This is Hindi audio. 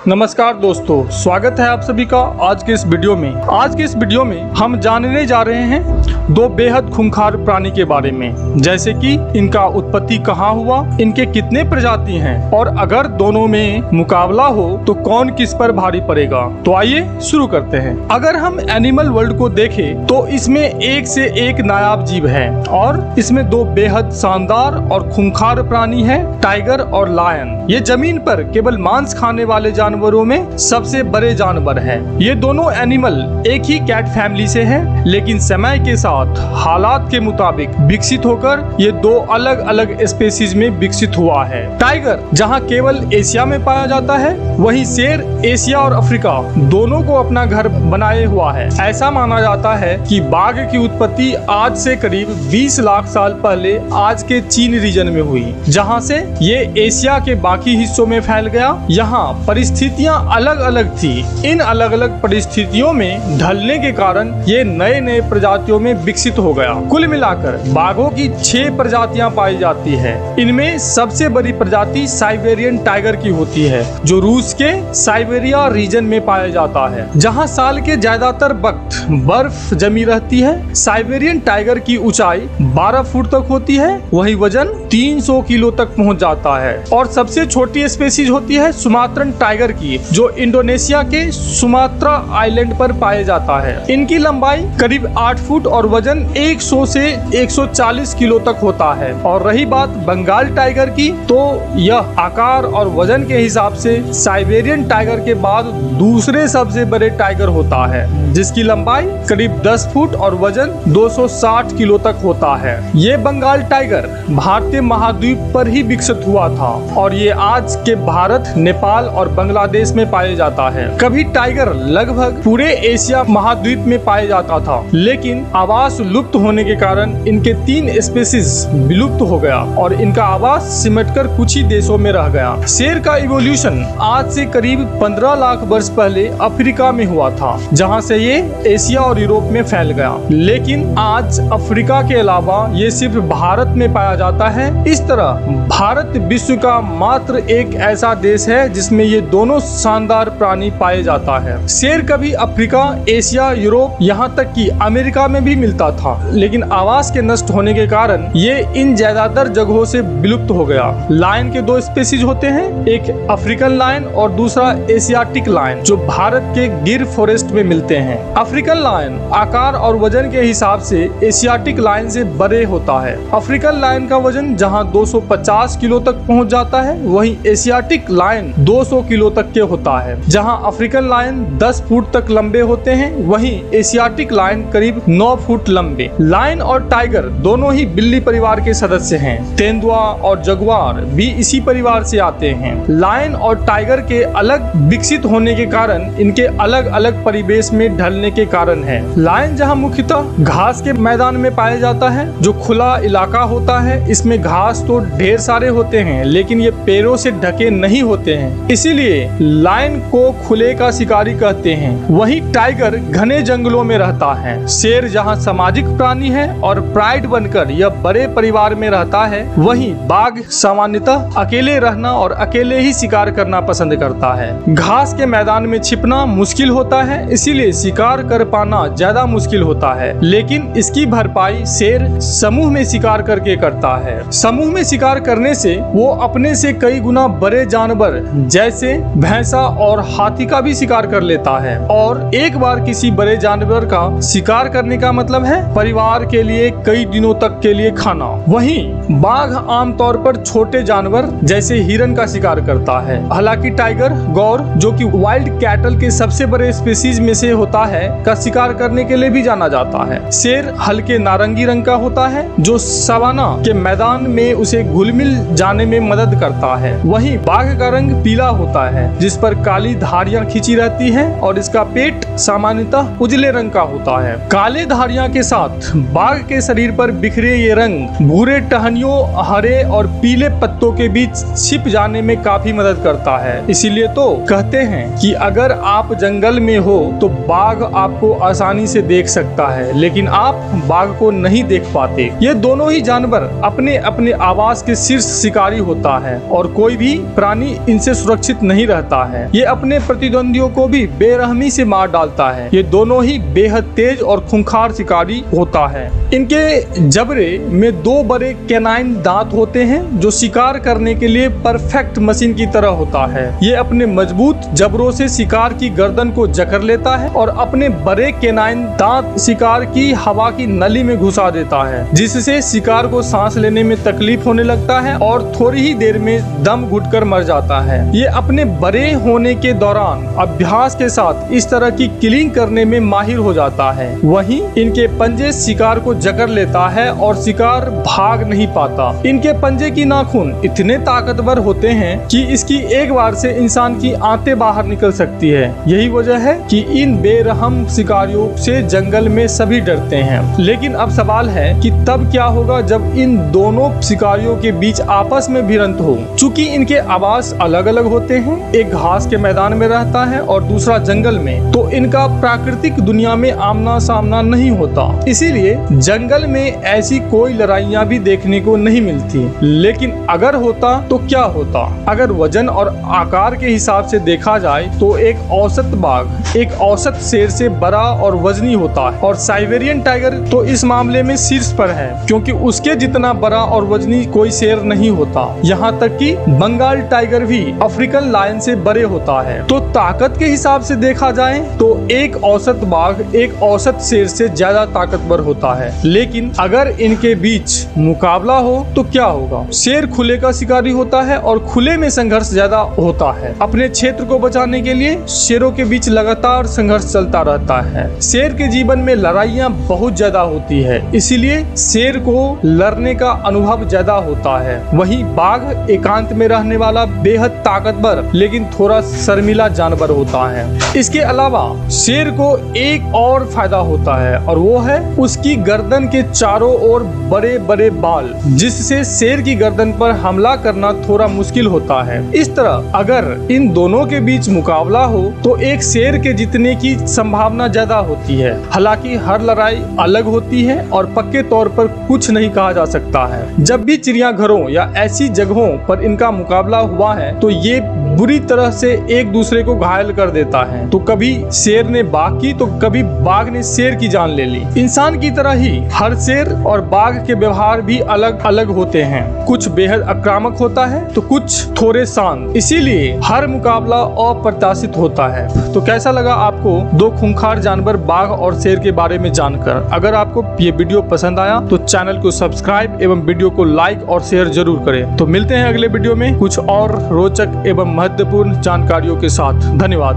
नमस्कार दोस्तों, स्वागत है आप सभी का आज के इस वीडियो में हम जानने जा रहे हैं दो बेहद खूंखार प्राणी के बारे में, जैसे कि इनका उत्पत्ति कहाँ हुआ, इनके कितने प्रजाति हैं और अगर दोनों में मुकाबला हो तो कौन किस पर भारी पड़ेगा। तो आइए शुरू करते हैं। अगर हम एनिमल वर्ल्ड को देखें तो इसमें एक से एक नायाब जीव है और इसमें दो बेहद शानदार और खूंखार प्राणी है, टाइगर और लायन। ये जमीन पर केवल मांस खाने वाले जानवरों में सबसे बड़े जानवर हैं। ये दोनों एनिमल एक ही कैट फैमिली से हैं, लेकिन समय के साथ हालात के मुताबिक विकसित होकर ये दो अलग अलग स्पेसीज में विकसित हुआ है। टाइगर जहां केवल एशिया में पाया जाता है, वहीं शेर एशिया और अफ्रीका दोनों को अपना घर बनाए हुआ है। ऐसा माना जाता है कि बाघ की उत्पत्ति आज से करीब 20 लाख साल पहले आज के चीन रीजन में हुई, जहां से ये एशिया के बाकी हिस्सों में फैल गया। यहाँ परिस्थितियां अलग अलग थी। इन अलग अलग परिस्थितियों में ढलने के कारण ये नए नए प्रजातियों में विकसित हो गया। कुल मिलाकर बाघों की 6 प्रजातियां पाई जाती है। इनमें सबसे बड़ी प्रजाति साइबेरियन टाइगर की होती है, जो रूस के साइबेरिया रीजन में पाया जाता है, जहां साल के ज्यादातर वक्त बर्फ जमी रहती है। साइबेरियन टाइगर की ऊंचाई 12 फुट तक होती है, वही वजन 300 किलो तक पहुंच जाता है। और सबसे छोटी स्पेसीज होती है सुमात्रन टाइगर की, जो इंडोनेशिया के सुमात्रा आइलैंड पर पाया जाता है। इनकी लंबाई करीब 8 फुट और वजन 100 से 140 किलो तक होता है। और रही बात बंगाल टाइगर की, तो यह आकार और वजन के हिसाब से साइबेरियन टाइगर के बाद दूसरे सबसे बड़े टाइगर होता है, जिसकी लंबाई करीब 10 फुट और वजन 260 किलो तक होता है। ये बंगाल टाइगर भारतीय महाद्वीप पर ही विकसित हुआ था और ये आज के भारत, नेपाल और बांग्लादेश में पाया जाता है। कभी टाइगर लगभग पूरे एशिया महाद्वीप में पाया जाता था, लेकिन आवास लुप्त होने के कारण इनके 3 स्पीशीज विलुप्त हो गया और इनका आवास सिमटकर कुछ ही देशों में रह गया। शेर का इवोल्यूशन आज से करीब 15 लाख वर्ष पहले अफ्रीका में हुआ था, जहां से ये एशिया और यूरोप में फैल गया। लेकिन आज अफ्रीका के अलावा ये सिर्फ भारत में पाया जाता है। इस तरह भारत विश्व का मात्र एक ऐसा देश है जिसमें ये दोनों शानदार प्राणी पाए जाता है। शेर कभी अफ्रीका, एशिया, यूरोप, यहाँ तक कि अमेरिका में भी मिलता था, लेकिन आवास के नष्ट होने के कारण ये इन ज्यादातर जगहों से विलुप्त हो गया। लायन के 2 स्पीशीज होते हैं, एक अफ्रीकन लायन और दूसरा एशियाटिक लायन, जो भारत के गिर फॉरेस्ट में मिलते हैं। अफ्रीकन लायन आकार और वजन के हिसाब से एशियाटिक लायन से बड़े होता है। अफ्रीकन लायन का वजन जहां 250 किलो तक पहुंच जाता है, वहीं एशियाटिक लायन 200 किलो तक के होता है। जहां अफ्रीकन लायन 10 फुट तक लंबे होते हैं, वहीं एशियाटिक लायन करीब 9 फुट लंबे। लायन और टाइगर दोनों ही बिल्ली परिवार के सदस्य हैं। तेंदुआ और जगुआर भी इसी परिवार से आते हैं। लायन और टाइगर के अलग विकसित होने के कारण इनके अलग अलग परिवेश में ढलने के कारण है। लायन जहां मुख्यतः घास के मैदान में पाया जाता है, जो खुला इलाका होता है, इसमें घास तो ढेर सारे होते हैं, लेकिन ये पेड़ों से ढके नहीं होते हैं, इसीलिए लायन को खुले का शिकारी कहते हैं। वहीं टाइगर घने जंगलों में रहता है। शेर जहां सामाजिक प्राणी है और प्राइड बनकर यह बड़े परिवार में रहता है, वहीं बाघ सामान्यतः अकेले रहना और अकेले ही शिकार करना पसंद करता है। घास के मैदान में छिपना मुश्किल होता है, इसीलिए शिकार कर पाना ज्यादा मुश्किल होता है, लेकिन इसकी भरपाई शेर समूह में शिकार करके करता है। समूह में शिकार करने से वो अपने से कई गुना बड़े जानवर जैसे भैंसा और हाथी का भी शिकार कर लेता है। और एक बार किसी बड़े जानवर का शिकार करने का मतलब है परिवार के लिए कई दिनों तक के लिए खाना। वहीं बाघ आमतौर पर छोटे जानवर जैसे हिरन का शिकार करता है। हालांकि टाइगर गौर, जो कि वाइल्ड कैटल के सबसे बड़े स्पीशीज में से होता है, का शिकार करने के लिए भी जाना जाता है। शेर हल्के नारंगी रंग का होता है, जो सवाना के मैदान में उसे घुल मिल जाने में मदद करता है। वहीं बाघ का रंग पीला होता है, जिस पर काली धारियां खींची रहती हैं और इसका पेट सामान्यतः उजले रंग का होता है। काले धारियां के साथ बाघ के शरीर पर बिखरे ये रंग भूरे टहनियों, हरे और पीले पत्तों के बीच छिप जाने में काफी मदद करता है। इसीलिए तो कहते हैं कि अगर आप जंगल में हो तो बाघ बाघ आपको आसानी से देख सकता है, लेकिन आप बाघ को नहीं देख पाते। ये दोनों ही जानवर अपने अपने आवास के शीर्ष शिकारी होता है और कोई भी प्राणी इनसे सुरक्षित नहीं रहता है। ये अपने प्रतिद्वंदियों को भी बेरहमी से मार डालता है। ये दोनों ही बेहद तेज और खूंखार शिकारी होता है। इनके जबड़े में 2 बड़े कैनाइन दांत होते हैं जो शिकार करने के लिए परफेक्ट मशीन की तरह होता है। ये अपने मजबूत जबड़ों से शिकार की गर्दन को जकड़ लेता है और अपने बड़े कैनाइन दांत शिकार की हवा की नली में घुसा देता है, जिससे शिकार को सांस लेने में तकलीफ होने लगता है और थोड़ी ही देर में दम घुटकर मर जाता है। ये अपने बड़े होने के दौरान अभ्यास के साथ इस तरह की किलिंग करने में माहिर हो जाता है। वहीं इनके पंजे शिकार को जकड़ लेता है और शिकार भाग नहीं पाता। इनके पंजे की नाखून इतने ताकतवर होते हैं कि इसकी एक बार से इंसान की आंतें बाहर निकल सकती है। यही वजह है कि इन बेरहम शिकारियों से जंगल में सभी डरते हैं। लेकिन अब सवाल है कि तब क्या होगा जब इन दोनों शिकारियों के बीच आपस में भिड़ंत हो। चूंकि इनके आवास अलग अलग होते हैं, एक घास के मैदान में रहता है और दूसरा जंगल में, तो इनका प्राकृतिक दुनिया में आमना सामना नहीं होता। इसीलिए जंगल में ऐसी कोई लड़ाइयाँ भी देखने को नहीं मिलती। लेकिन अगर होता तो क्या होता? अगर वजन और आकार के हिसाब से देखा जाए तो एक औसत बाघ एक औसत शेर से बड़ा और वजनी होता है और साइबेरियन टाइगर तो इस मामले में शीर्ष पर है, क्योंकि उसके जितना बड़ा और वजनी कोई शेर नहीं होता। यहाँ तक कि बंगाल टाइगर भी अफ्रीकन लायन से बड़े होता है। तो ताकत के हिसाब से देखा जाए तो एक औसत बाघ एक औसत शेर से ज्यादा ताकतवर होता है। लेकिन अगर इनके बीच मुकाबला हो तो क्या होगा? शेर खुले का शिकारी होता है और खुले में संघर्ष ज्यादा होता है। अपने क्षेत्र को बचाने के लिए शेरों के बीच लगातार संघर्ष चलता रहता है। शेर के जीवन में लड़ाइयाँ बहुत ज्यादा होती है, इसीलिए शेर को लड़ने का अनुभव ज्यादा होता है। वहीं बाघ एकांत में रहने वाला बेहद ताकतवर लेकिन थोड़ा शर्मीला जानवर होता है। इसके अलावा शेर को एक और फायदा होता है और वो है उसकी गर्दन के चारों ओर बड़े बड़े बाल, जिससे शेर की गर्दन पर हमला करना थोड़ा मुश्किल होता है। इस तरह अगर इन दोनों के बीच मुकाबला हो तो एक शेर के जीतने की संभावना ज्यादा होती है। हालांकि हर लड़ाई अलग होती है और पक्के तौर पर कुछ नहीं कहा जा सकता है। जब भी चिड़ियाघरों या ऐसी जगहों पर इनका मुकाबला हुआ है तो ये बुरी तरह से एक दूसरे को घायल कर देता है। तो कभी शेर ने बाघ की तो कभी बाघ ने शेर की जान ले ली। इंसान की तरह ही हर शेर और बाघ के व्यवहार भी अलग अलग होते हैं। कुछ बेहद आक्रामक होता है तो कुछ थोड़े शांत। इसीलिए हर मुकाबला अप्रत्याशित होता है। तो कैसा लगा आपको 2 खूंखार जानवर बाघ और शेर के बारे में जानकर? अगर आपको ये वीडियो पसंद आया तो चैनल को सब्सक्राइब एवं वीडियो को लाइक और शेयर जरूर करें। तो मिलते हैं अगले वीडियो में कुछ और रोचक एवं महत्वपूर्ण जानकारियों के साथ। धन्यवाद।